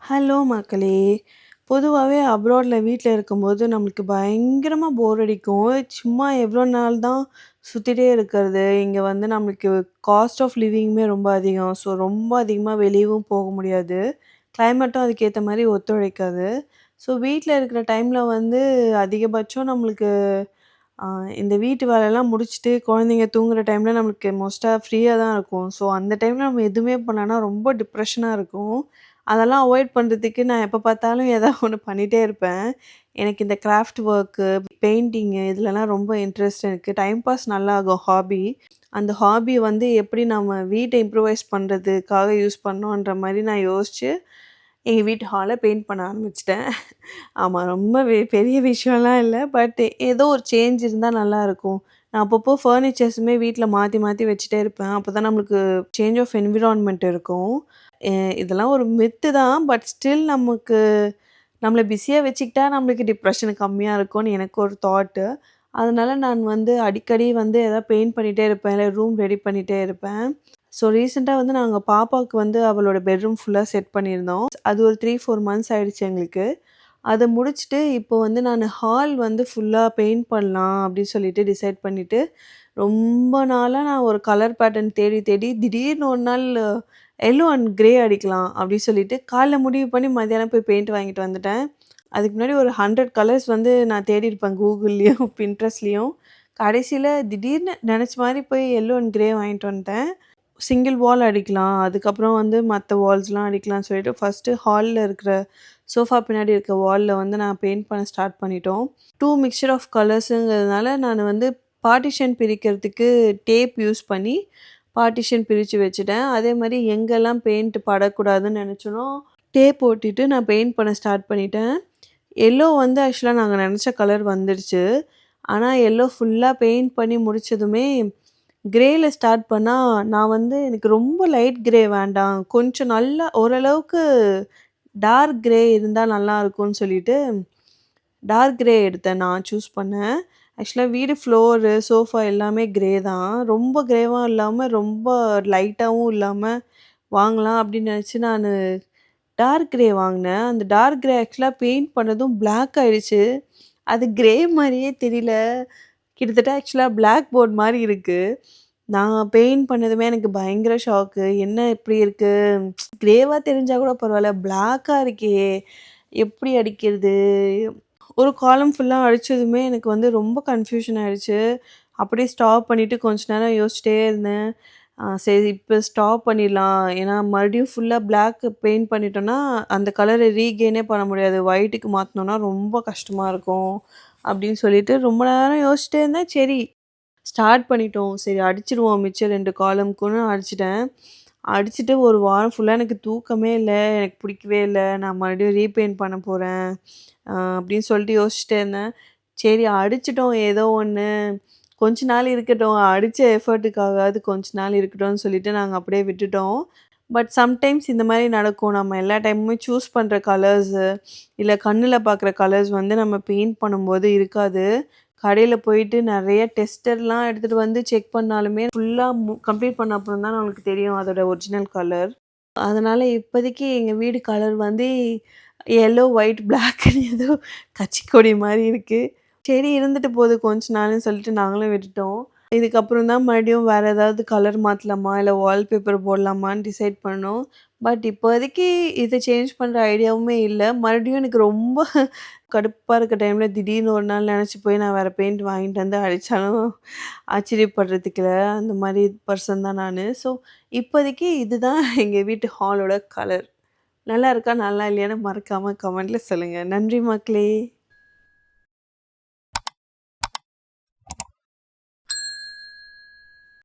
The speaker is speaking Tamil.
ஹலோ மக்களே! பொதுவாவே அப்ராட்ல வீட்ல இருக்கும்போது நம்மளுக்கு பயங்கரமா போர் அடிக்கும். சும்மா எவ்வளோ நாள் தான் சுத்திட்டே இருக்கிறது. இங்க வந்து நம்மளுக்கு காஸ்ட் ஆஃப் லிவிங்குமே ரொம்ப அதிகம். ஸோ ரொம்ப அதிகமா வெளியவும் போக முடியாது. கிளைமேட்டும் அதுக்கேத்த மாரி ஒத்துழைக்காது. ஸோ வீட்ல இருக்கிற டைம்ல வந்து அதிகபட்சம் நம்மளுக்கு அ இந்த வீட்டு வேலைலாம் முடிச்சுட்டு குழந்தைங்க தூங்குற டைம்ல நம்மளுக்கு மோஸ்ட்டா ஃப்ரீயா தான் இருக்கும். ஸோ அந்த டைம்ல நம்ம எதுவுமே பண்ணலனா ரொம்ப டிப்ரஷனா இருக்கும். அதெல்லாம் அவாய்ட் பண்றதுக்கு நான் எப்ப பார்த்தாலும் ஏதாவது ஒண்ணு பண்ணிட்டே இருப்பேன். எனக்கு இந்த கிராஃப்ட் ஒர்க்கு, பெயிண்டிங்கு இதுலலாம் ரொம்ப இன்ட்ரெஸ்ட் எனக்கு. டைம் பாஸ் நல்லாகும் ஹாபி. அந்த ஹாபிய வந்து எப்படி நம்ம வீட்ட இம்ப்ரூவைஸ் பண்றதுக்காக யூஸ் பண்ணோன்ற மாரி நான் யோசிச்சு, எங்க வீட்டு ஹால பெயிண்ட் பண்ண ஆரம்பிச்சுட்டேன். ஆமா ரொம்ப பெரிய விஷயம்லாம் இல்ல. பட் ஏதோ ஒரு சேஞ்ச் இருந்தா நல்லாயிருக்கும். நான் அப்பப்போ ஃபர்னிச்சர்ஸுமே வீட்ல மாத்தி மாத்தி வச்சுட்டே இருப்பேன். அப்பதான் நம்மளுக்கு சேஞ்ச் ஆஃப் என்விரான்மென்ட் இருக்கும். எ இதெல்லாம் ஒரு மித்து தான். பட் ஸ்டில் நமக்கு நம்மள பிஸியா வச்சுக்கிட்டா நம்மளுக்கு டிப்ரஷன் கம்மியா இருக்கும்னு எனக்கு ஒரு தாட்டு. அதனால நான் வந்து அடிக்கடி வந்து ஏதாவது பெயிண்ட் பண்ணிட்டே இருப்பேன். இல்ல ரூம் ரெடி பண்ணிட்டே இருப்பேன். ஸோ ரீசென்ட்டா வந்து நாங்க பாப்பாவுக்கு வந்து அவளோட பெட்ரூம் ஃபுல்லா செட் பண்ணியிருந்தோம். அது ஒரு 3, 4 மந்த்ஸ் ஆயிடுச்சு எங்களுக்கு. அத முடிச்சுட்டு இப்போ வந்து நானு ஹால் வந்து ஃபுல்லா பெயிண்ட் பண்ணலாம் அப்படின்னு சொல்லிட்டு டிசைட் பண்ணிட்டு, ரொம்ப நாளா நான் ஒரு கலர் பேட்டர்ன் தேடி தேடி திடீர்னு ஒரு நாள் எல்லோ அண்ட் கிரே அடிக்கலாம் அப்படின்னு சொல்லிட்டு காலைல முடிவு பண்ணி மதியானம் போய் பெயிண்ட் வாங்கிட்டு வந்துட்டேன். அதுக்கு முன்னாடி ஒரு 100 கலர்ஸ் வந்து நான் தேடியிருப்பேன் கூகுள்லயும், பின்ட்ரெஸ்ட்லயும். கடைசியில திடீர்னு நெனச்ச மாரி போய் எல்லோ அண்ட் கிரே வாங்கிட்டு வந்துட்டேன். சிங்கிள் வால் அடிக்கலாம். அதுக்கப்புறம் வந்து மத்த வால்ஸ்லாம் அடிக்கலாம்னு சொல்லிட்டு ஃபர்ஸ்ட்டு ஹால்ல இருக்கிற சோஃபா பின்னாடி இருக்க வால்ல வந்து நான் பெயிண்ட் பண்ண ஸ்டார்ட் பண்ணிட்டோம். 2 மிக்ஸ்சர் ஆஃப் கலர்ஸுங்கிறதுனால நான் வந்து பார்ட்டிஷன் பிரிக்கிறதுக்கு டேப் யூஸ் பண்ணி பார்ட்டிஷன் பிரிச்சு வச்சுட்டேன். அதே மாரி எங்கெல்லாம் பெயிண்ட் படக்கூடாதுன்னு நெனச்சேனோ, டேப் ஒட்டிட்டு நான் பெயிண்ட் பண்ண ஸ்டார்ட் பண்ணிட்டேன். எல்லோ வந்து ஆக்சுவலா நாங்க நெனச்ச கலர் வந்துடுச்சு. ஆனா எல்லோ ஃபுல்லா பெயிண்ட் பண்ணி முடிச்சதுமே, கிரேல ஸ்டார்ட் பண்ணா, நான் வந்து எனக்கு ரொம்ப லைட் கிரே வேண்டாம். கொஞ்சம் நல்லா ஓரளவுக்கு டார்க் கிரே இருந்தா நல்லாருக்கும்னு சொல்லிட்டு, டார்க் கிரே எடுத்தேன் நான் சூஸ் பண்ணேன். ஆக்சுவலா வீடு ஃப்ளோரு, சோஃபா எல்லாமே கிரே தான். ரொம்ப கிரேவா இல்லாம, ரொம்ப லைட்டாவும் இல்லாம வாங்கலாம் அப்படின்னு நெனச்சு நானு டார்க் கிரே வாங்குனேன். அந்த டார்க் கிரே ஆக்சுவலா பெயிண்ட் பண்ணதும் பிளாக் ஆயிடுச்சு. அது கிரே மாரியே தெரியல. கிட்டத்தட்ட ஆக்சுவலா பிளாக் போர்ட் மாரி இருக்கு. நான் பெயிண்ட் பண்ணதுமே எனக்கு பயங்கர ஷாக்கு. என்ன இப்படி இருக்கு? கிரேவா தெரிஞ்சா கூட பரவால்ல. பிளாக்கா இருக்கே! எப்படி அடிக்கிறது? ஒரு காலம் ஃபுல்லா அடிச்சதுமே எனக்கு வந்து ரொம்ப கன்ஃப்யூஷன் ஆயிடுச்சு. அப்படியே ஸ்டாப் பண்ணிட்டு கொஞ்ச நேரம் யோசிச்சிட்டே இருந்தேன். சரி இப்ப ஸ்டாப் பண்ணிடலாம். ஏன்னா மறுபடியும் ஃபுல்லா பிளாக் பெயிண்ட் பண்ணிட்டோம்னா, அந்த கலர ரீகெயினே பண்ண முடியாது. ஒயிட்டுக்கு மாத்துனோம்னா ரொம்ப கஷ்டமா இருக்கும். அப்படின்னு சொல்லிட்டு ரொம்ப நேரம் யோசிச்சிட்டே இருந்தேன். சரி ஸ்டார்ட் பண்ணிட்டோம். சரி அடிச்சுருவோம் மிச்சம் 2 காலம்க்குன்னு அடிச்சுட்டேன். அடிச்சுட்டு ஒரு வாரம் ஃபுல்லா எனக்கு தூக்கமே இல்ல. எனக்கு பிடிக்கவே இல்ல. நான் மறுபடியும் ரீபெயிண்ட் பண்ண போறேன். அப்படின்னு சொல்லிட்டு யோசிச்சுட்டே இருந்தேன். சரி அடிச்சுட்டோம் ஏதோ ஒண்ணு. கொஞ்ச நாள் இருக்கட்டும். அடிச்ச எஃபர்ட்டுக்காகவாது கொஞ்ச நாள் இருக்கட்டும்னு சொல்லிட்டு நாங்க அப்படியே விட்டுட்டோம். பட் சம்டைம்ஸ் இந்த மாரி நடக்கும். நம்ம எல்லா டைமுமே சூஸ் பண்ற கலர்ஸு, இல்ல கண்ணுல பார்க்குற கலர்ஸ் வந்து நம்ம பெயிண்ட் பண்ணும்போது இருக்காது. கடையில போயிட்டு நெறைய டெஸ்டர்லாம் எடுத்துட்டு வந்து செக் பண்ணாலுமே ஃபுல்லா கம்ப்ளீட் பண்ண அப்புறம் தான் நமக்கு தெரியும் அதோட ஒரிஜினல் கலர். அதனால இப்போதைக்கு எங்க வீடு கலர் வந்து எல்லோ, ஒயிட், பிளாக்ன்னு ஏதோ கட்சிக்கொடி மாரி இருக்கு. சரி இருந்துட்டு போது கொஞ்ச நாள்ன்னு சொல்லிட்டு நாங்களும் விட்டுட்டோம். இதுக்கப்புறம் தான் மறுபடியும் வேற ஏதாவது கலர் மாத்தலாமா? இல்ல வால்பேப்பர் போடலாமான்னு டிசைட் பண்ணோம். பட் இப்போதைக்கு இத சேஞ்ச் பண்ற ஐடியாவுமே இல்ல. மறுபடியும் எனக்கு ரொம்ப கடுப்பா இருக்க டைம்ல திடீர்னு ஒரு நாள் நெனச்சு போய் நான் வேற பெயிண்ட் வாங்கிட்டு வந்து அடிச்சாலும் ஆச்சரியப்படுறதுக்கு இல்ல. அந்த மாரி பெர்சன் தான் நானு. ஸோ இப்போதைக்கு இதுதான் எங்க வீட்டு ஹாலோட கலர். நல்லா இருக்கா? நல்லா இல்லையான்னு மறக்காம கமெண்ட்ல சொல்லுங்க. நன்றி மக்களே!